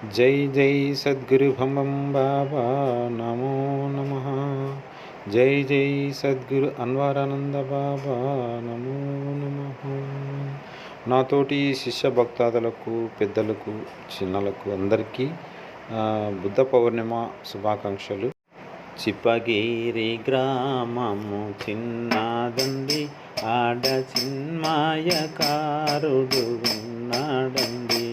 జై జై సద్గురు భంబం బాబా నమో నమః. జై జై సద్గురు అన్వరానంద బాబా నమో నమః. నాతోటి శిష్య భక్తాదులకు, పెద్దలకు, చిన్నలకు అందరికీ బుద్ధ పౌర్ణిమ శుభాకాంక్షలు. చిప్పగిరి గ్రామము చిన్నదండి, ఆడ చిన్మాయకారుడు ఉన్నాడండి.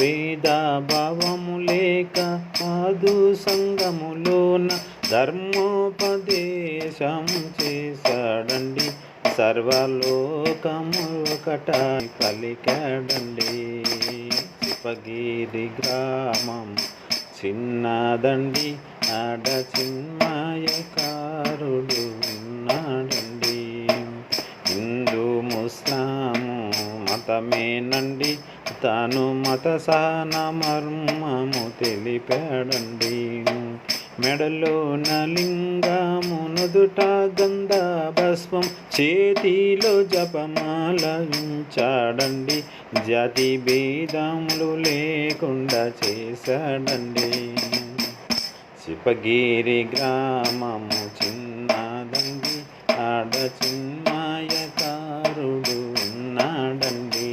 భేదభావము లేక సాధు సంగములోన ధర్మోపదేశం చేశాడండి. సర్వలోకము ఒకట పలికాడండి. చిప్పగిరి గ్రామం చిన్నదండి, ఆడ చిన్మయకారుడు ఉన్నాడండి. హిందూ ముస్లాము మతమేనండి, తాను మత సహన మర్మము తెలిపాడండి. మెడలో నలింగము, నుదుట గంధ భస్మం, చేతిలో జపమాల ఉంచాడండి. జాతి భేదములు లేకుండా చేశాడండి. చిప్పగిరి గ్రామము చిన్నదండి, ఆడ చిన్మయకారుడు ఉన్నాడండి.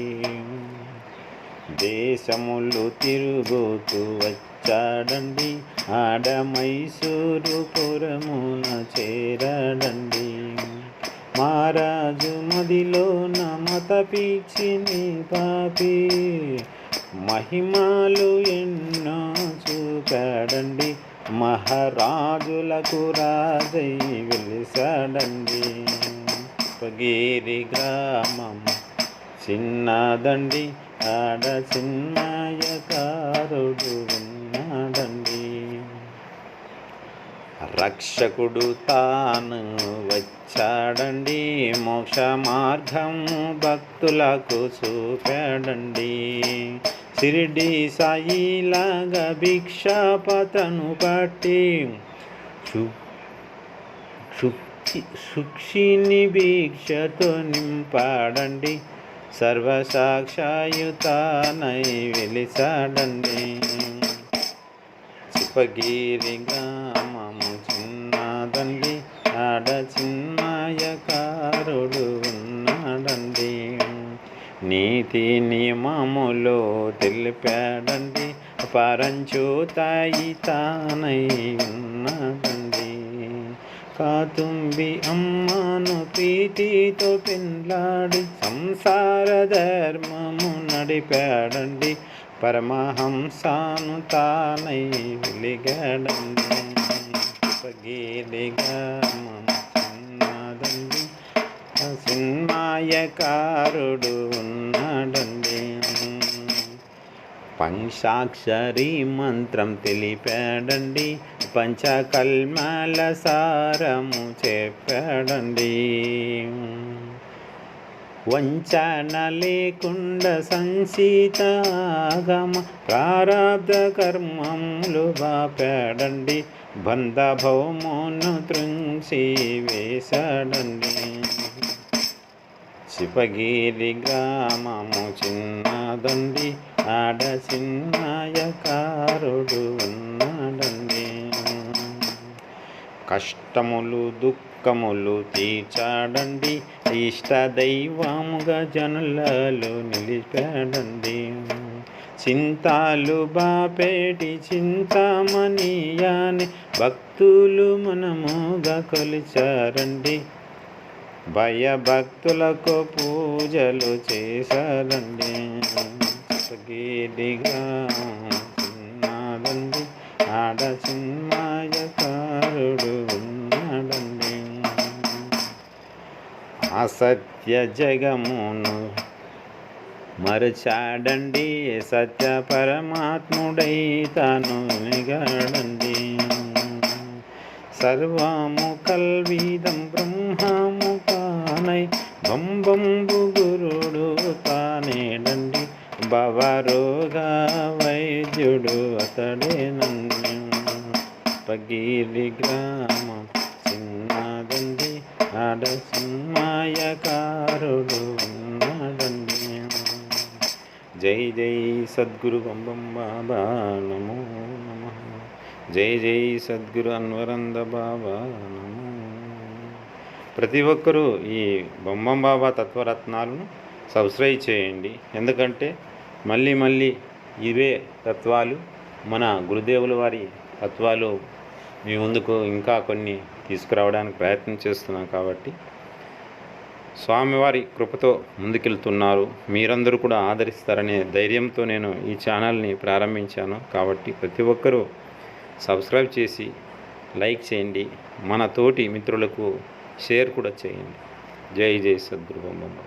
దేశములు తిరుగుతూ వచ్చాడండి, ఆడ మైసూరు పురమున చేరాడండి. మహారాజు మదిలోన మత పిచ్చిని పాపి మహిమలు ఎన్నో చూపాడండి. మహారాజులకు రాజై వెలిసాడండి. చిప్పగిరి గ్రామం చిన్నదండి, ఆడ చిన్మయకారుడు ఉన్నాడండి. రక్షకుడు తాను వచ్చాడండి, మోక్ష మార్గం భక్తులకు చూపాడండి. షిరిడి సాయిలాగా భిక్షాపతను పట్టి సుక్షిని భిక్షతో నింపాడండి. సర్వసాక్షాయుతానై వెలిసాడండి. చిప్పగిరి గ్రామము చిన్నదండి, ఆడ చిన్మయకారుడు ఉన్నాడండి. నీతి నియమములో తెలిపాడండి, పరంచోతాయి తానై ఉన్నాడండి. కాతుంబి అమ్మను ప్రీతితో పెండ్లాడి సంసార ధర్మము నడిపాడండి. పరమహంసాను తానై వెలిగాడండి. చిప్పగిరి గ్రామం చిన్నదండి, చిన్మయకారుడు ఉన్నాడండి. పంచాక్షరి మంత్రం తెలిపాడండి, పంచకల్మల సారము చెప్పాడండి. వంచన లేకుండా సంచితాగమ ప్రారబ్ధ కర్మములు బాపాడండి. బంధభౌమును త్రుంచి వేశాడండి. చిప్పగిరి గ్రామము చిన్నదండి, ఆడ చిన్మయకారుడు ఉన్నాడండి. కష్టములు దుఃఖములు తీర్చాడండి, ఇష్టదైవముగా జనులలో నిలిపాడండి. చింతాలు బాపేటి చింతామణియాని భక్తులు మనముగా కొలిచారండి. భయభక్తులకు పూజలు చేశారండి. చిప్పగిరి గ్రామం చిన్నదండి, ఆడ చిన్మయకారుడు ఉన్నాడండి. అసత్య జగమును మరచాడండి, సత్య పరమాత్ముడై తాను నిగాడండి. సర్వము కల్విదం బ్రహ్మము కానై బంబంబు గురుడు తానేడండి. భవరోగ వైద్యుడు అతడేనండి. చిప్పగిరి గ్రామం చిన్నదండి, ఆడ చిన్మయకారుడు ఉన్నాడండి. జై జై సద్గురు బంబం బాబా నమో నమ. జై జై సద్గురు అన్వరంద బాబా నమో. ప్రతి ఒక్కరూ ఈ బొమ్మం బాబా తత్వరత్నాలను సబ్స్క్రైబ్ చేయండి. ఎందుకంటే మళ్ళీ మళ్ళీ ఇవే తత్వాలు, మన గురుదేవుల వారి తత్వాలు మీ ముందుకు ఇంకా కొన్ని తీసుకురావడానికి ప్రయత్నం చేస్తున్నాం. కాబట్టి స్వామివారి కృపతో ముందుకెళ్తున్నారు. మీరందరూ కూడా ఆదరిస్తారనే ధైర్యంతో నేను ఈ ఛానల్ని ప్రారంభించాను. కాబట్టి ప్రతి ఒక్కరూ సబ్స్క్రైబ్ చేసి లైక్ చేయండి. మన తోటి మిత్రులకు షేర్ కూడా చేయండి. జై జై సద్గురు బంబం.